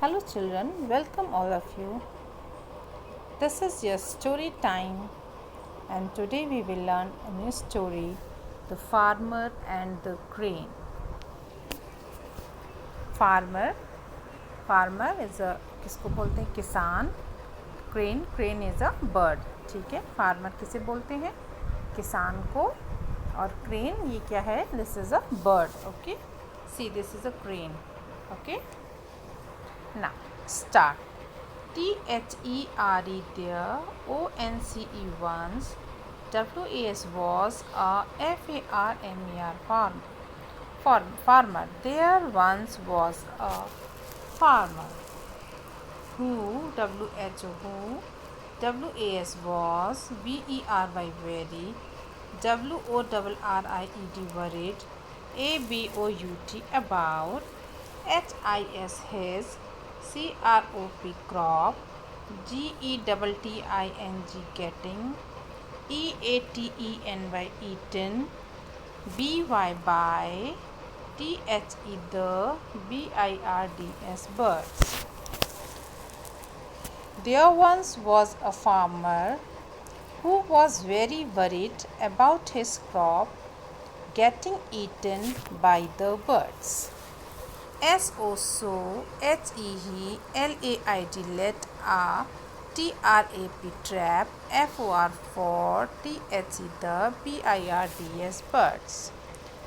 Hello children, welcome all of you. This is your story time and today we will learn a new story, The Farmer and the Crane. Farmer is a किसको बोलते हैं किसान. Crane is a bird. ठीक है, farmer किसे बोलते हैं किसान को और crane ये क्या है, this is a bird. Okay, see this is a crane. Okay, now start. THERE there, ONCE once, WAS was a farmer. There once was a farmer who, who, WAS was, VERY very, WORRIED worried, ABOUT about, HIS his, CROP crop, GETTING getting, EATENY eaten, BY by, THE the, BIRDS birds. There once was a farmer who was very worried about his crop getting eaten by the birds. SO HE LAID let a TRAP trap, FOR for THE the, BIRDS birds.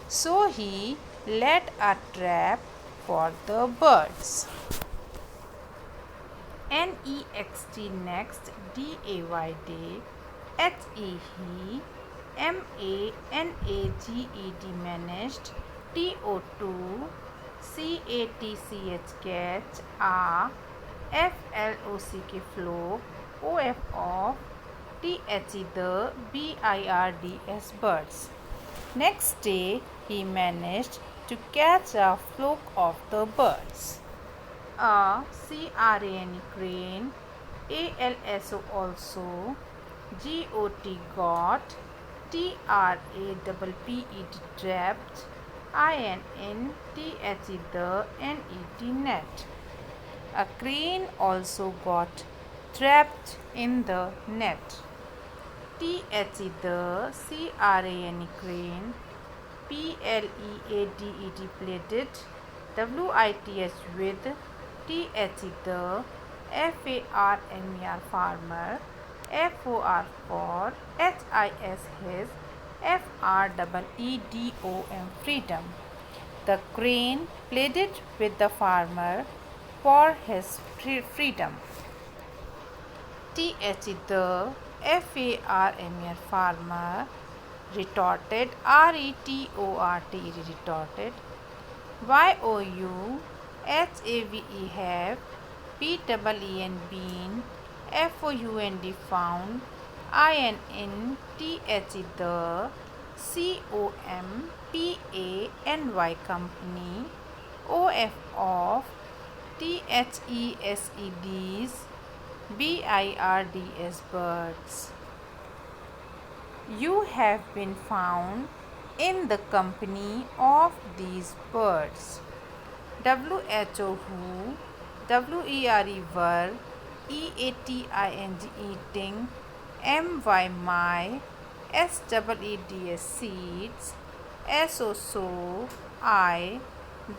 So he let a trap for the birds. NEXT next, DAY day, HE he, MANAGED managed, TO2 CATCH catch, FLOCK flock, OF of, THE the, BIRDS birds. Next day he managed to catch a flock of the birds. A CRANE crane, ALSO also, GOT got, TRAPPED trapped, INN THE the, NET net. A crane also got trapped in the net. THE the, CRANE crane, PLEADED pleaded, WITH with, THE the, FARMER farmer, FOR for, HIS his, FREEDOM freedom. The crane pleaded with the farmer for his freedom. THE the, FARMER farmer retorted, retorted, YOU HAVE have, BEEN been, FOUND found, INN THE the, COMPANY company, OF of, THESEDs, BIRDS birds. You have been found in the company of these birds. WHO who, WERE were, EATING eating, MY my, SEEDS seeds, SO I,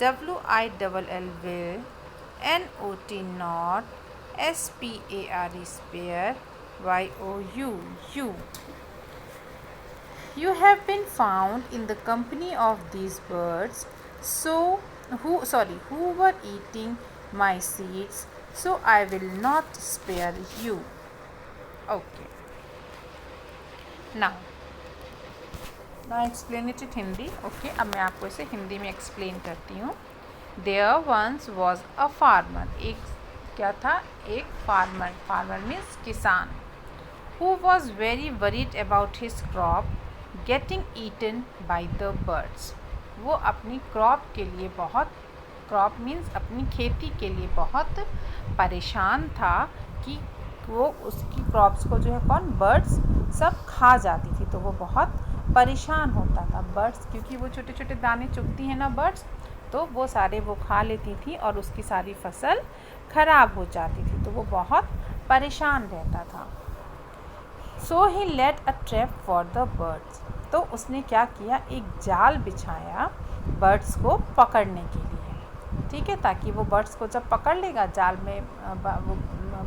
WILL will, NOT not, SPARE spare, YOU you. You have been found in the company of these birds, who were eating my seeds, so I will not spare you. Okay. Now explain it in Hindi. Okay, अब मैं आपको इसे हिंदी में explain करती हूँ. There once was a farmer. एक क्या था, एक farmer means किसान, who was very worried about his crop getting eaten by the birds. वो अपनी क्रॉप के लिए क्रॉप मीन्स अपनी खेती के लिए बहुत परेशान था कि वो उसकी क्रॉप्स को जो है बर्ड्स सब खा जाती थी. तो वो बहुत परेशान होता था बर्ड्स, क्योंकि वो छोटे छोटे दाने चुगती हैं ना बर्ड्स, तो वो सारे वो खा लेती थी और उसकी सारी फसल खराब हो जाती थी, तो वो बहुत परेशान रहता था। So he laid a trap for the birds, तो उसने क्या किया, एक जाल बिछाया बर्ड्स को पकड़ने के लिए, ठीक है, ताकि वो बर्ड्स को जब पकड़ लेगा जाल में वो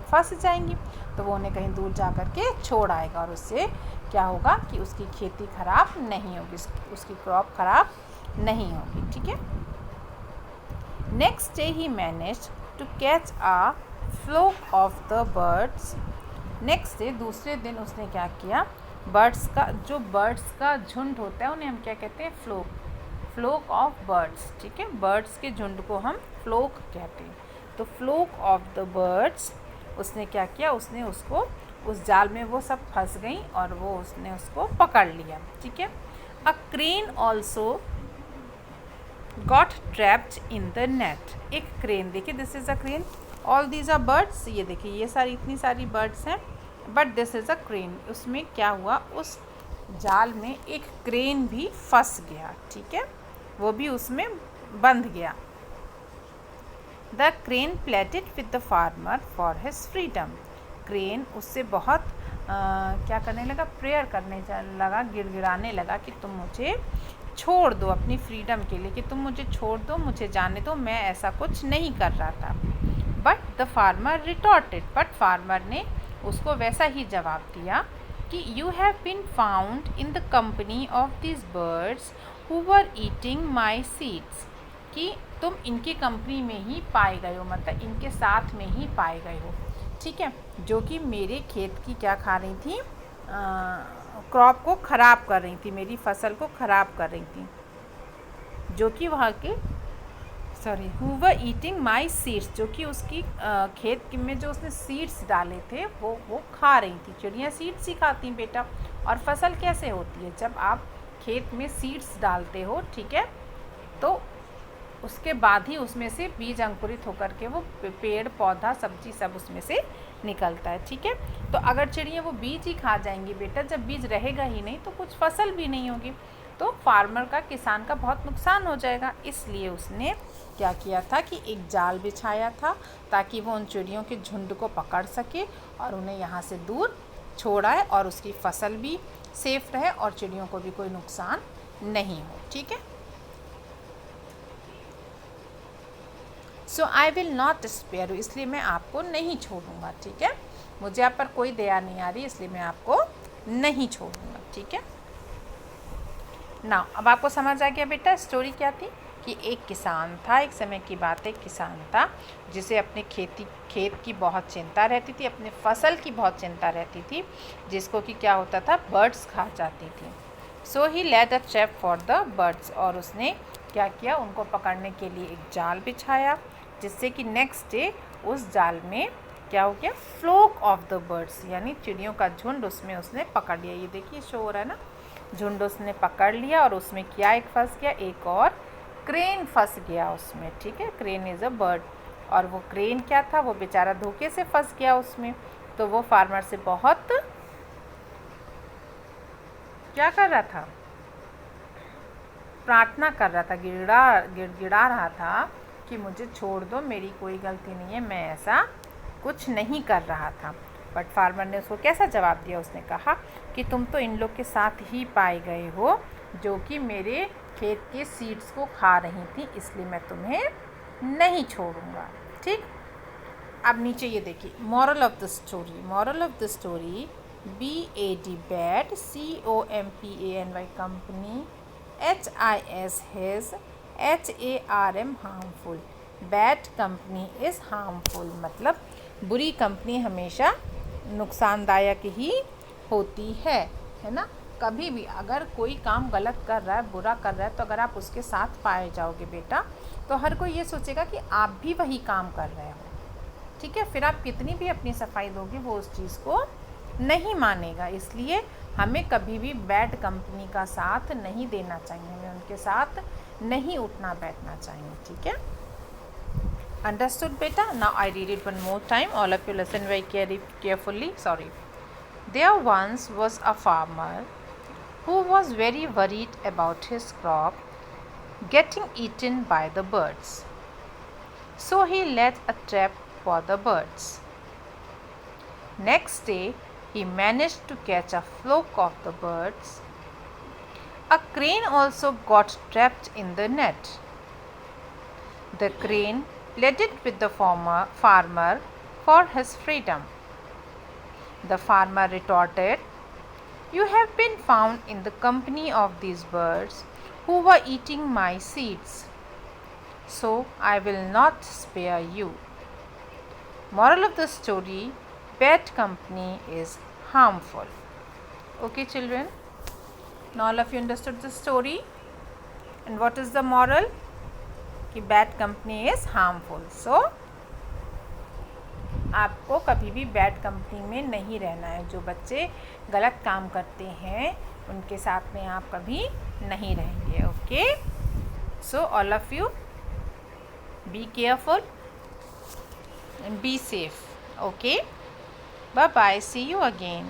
फंस जाएंगी, तो वो उन्हें कहीं दूर जा कर के छोड़ आएगा, और उससे क्या होगा कि उसकी खेती खराब नहीं होगी, उसकी क्रॉप खराब नहीं होगी, ठीक है। नेक्स्ट डे ही managed to catch a flock of the birds. Next day, दूसरे दिन उसने क्या किया, बर्ड्स का झुंड होता है, उन्हें हम क्या कहते हैं, फ्लोक ऑफ बर्ड्स, ठीक है, बर्ड्स के झुंड को हम फ्लोक कहते हैं। तो फ्लोक ऑफ द बर्ड्स उसने क्या किया, उसने उसको उस जाल में वो सब फंस गई और वो उसने उसको पकड़ लिया, ठीक है। A crane also got trapped in the net. एक क्रेन, देखिए this is a crane, all these are birds, ये देखिए ये सारी इतनी सारी बर्ड्स हैं, but this is a crane. उसमें क्या हुआ, उस जाल में एक क्रेन भी फंस गया, ठीक है, वो भी उसमें बंध गया। The crane plated with the farmer for his freedom. Crane उससे बहुत क्या करने लगा, प्रेयर करने लगा, गिड़गिड़ाने लगा कि तुम मुझे छोड़ दो अपनी फ्रीडम के लिए, कि तुम मुझे छोड़ दो, मुझे जाने दो, मैं ऐसा कुछ नहीं कर रहा था। But the farmer retorted, but farmer ने उसको वैसा ही जवाब दिया कि you have been found in the company of this birds who were eating my seeds, कि तुम इनकी कंपनी में ही पाए गए हो, मतलब इनके साथ में ही पाए गए हो, ठीक है, जो कि मेरे खेत की क्या खा रही थी, क्रॉप को ख़राब कर रही थी, मेरी फसल को ख़राब कर रही थी, जो कि वहाँ के who were eating my seeds, जो कि उसकी खेत में जो उसने सीड्स डाले थे वो खा रही थी। चिड़ियाँ सीड्स ही खाती बेटा, और फसल कैसे होती है, जब आप खेत में सीड्स डालते हो, ठीक है, तो उसके बाद ही उसमें से बीज अंकुरित होकर के वो पेड़ पौधा सब्जी सब उसमें से निकलता है, ठीक है। तो अगर चिड़िया वो बीज ही खा जाएंगी बेटा, जब बीज रहेगा ही नहीं तो कुछ फसल भी नहीं होगी, तो फार्मर का, किसान का बहुत नुकसान हो जाएगा। इसलिए उसने क्या किया था कि एक जाल बिछाया था ताकि वो उन चिड़ियों के झुंड को पकड़ सके और उन्हें यहाँ से दूर छोड़ाए, और उसकी फसल भी सेफ रहे और चिड़ियों को भी कोई नुकसान नहीं हो, ठीक है। So I will not spare you, इसलिए मैं आपको नहीं छोड़ूंगा, ठीक है, मुझे आप पर कोई दया नहीं आ रही, इसलिए मैं आपको नहीं छोड़ूंगा, ठीक है ना। अब आपको समझ आ गया बेटा स्टोरी क्या थी, कि एक किसान था, एक समय की बात है, एक किसान था जिसे अपने खेत की बहुत चिंता रहती थी, अपने फसल की बहुत चिंता रहती थी, जिसको कि क्या होता था, बर्ड्स खा जाती थी। So he laid a trap for the birds, और उसने क्या किया, उनको पकड़ने के लिए एक जाल बिछाया, जिससे कि नेक्स्ट डे उस जाल में क्या हो गया, फ्लोक ऑफ द बर्ड्स, यानी चिड़ियों का झुंड उसमें उसने पकड़ लिया। ये देखिए शो हो रहा है ना, झुंड उसने पकड़ लिया, और उसमें क्या एक फंस गया, एक और क्रेन फंस गया उसमें, ठीक है, क्रेन इज़ अ बर्ड, और वो क्रेन क्या था, वो बेचारा धोखे से फंस गया उसमें, तो वो फार्मर से बहुत क्या कर रहा था, प्रार्थना कर रहा था, गिड़गिड़ा रहा था कि मुझे छोड़ दो, मेरी कोई गलती नहीं है, मैं ऐसा कुछ नहीं कर रहा था। बट फार्मर ने उसको कैसा जवाब दिया, उसने कहा कि तुम तो इन लोग के साथ ही पाए गए हो जो कि मेरे खेत के सीड्स को खा रही थी, इसलिए मैं तुम्हें नहीं छोड़ूंगा, ठीक। अब नीचे ये देखिए, moral of the story, moral of the story, BAD bad, COMPANY company, HIS his, HARM harmful, bad company is harmful, मतलब बुरी कंपनी हमेशा नुकसानदायक ही होती है ना। कभी भी अगर कोई काम गलत कर रहा है, बुरा कर रहा है, तो अगर आप उसके साथ पाए जाओगे बेटा, तो हर कोई ये सोचेगा कि आप भी वही काम कर रहे हो, ठीक है, फिर आप कितनी भी अपनी सफाई दोगे वो उस चीज़ को नहीं मानेगा। इसलिए हमें कभी भी बैड कंपनी का साथ नहीं देना चाहिए, हमें उनके साथ नहीं उठना बैठना चाहिए, ठीक है। Understood beta? Now I read it one more time. All of you listen very carefully. Sorry. There once was a farmer who was very worried about his crop getting eaten by the birds. So he laid a trap for the birds. Next day, he managed to catch a flock of the birds. A crane also got trapped in the net. The crane pleaded with the farmer for his freedom. The farmer retorted, "You have been found in the company of these birds who were eating my seeds, so I will not spare you." Moral of the story: bad company is harmful. Okay, children? Now all of you understood the story. And what is the moral? कि bad company is harmful. So आपको कभी भी bad company में नहीं रहना है. जो बच्चे गलत काम करते हैं उनके साथ में आप कभी नहीं रहेंगे. Okay, so all of you be careful and be safe. Okay, bye bye, see you again.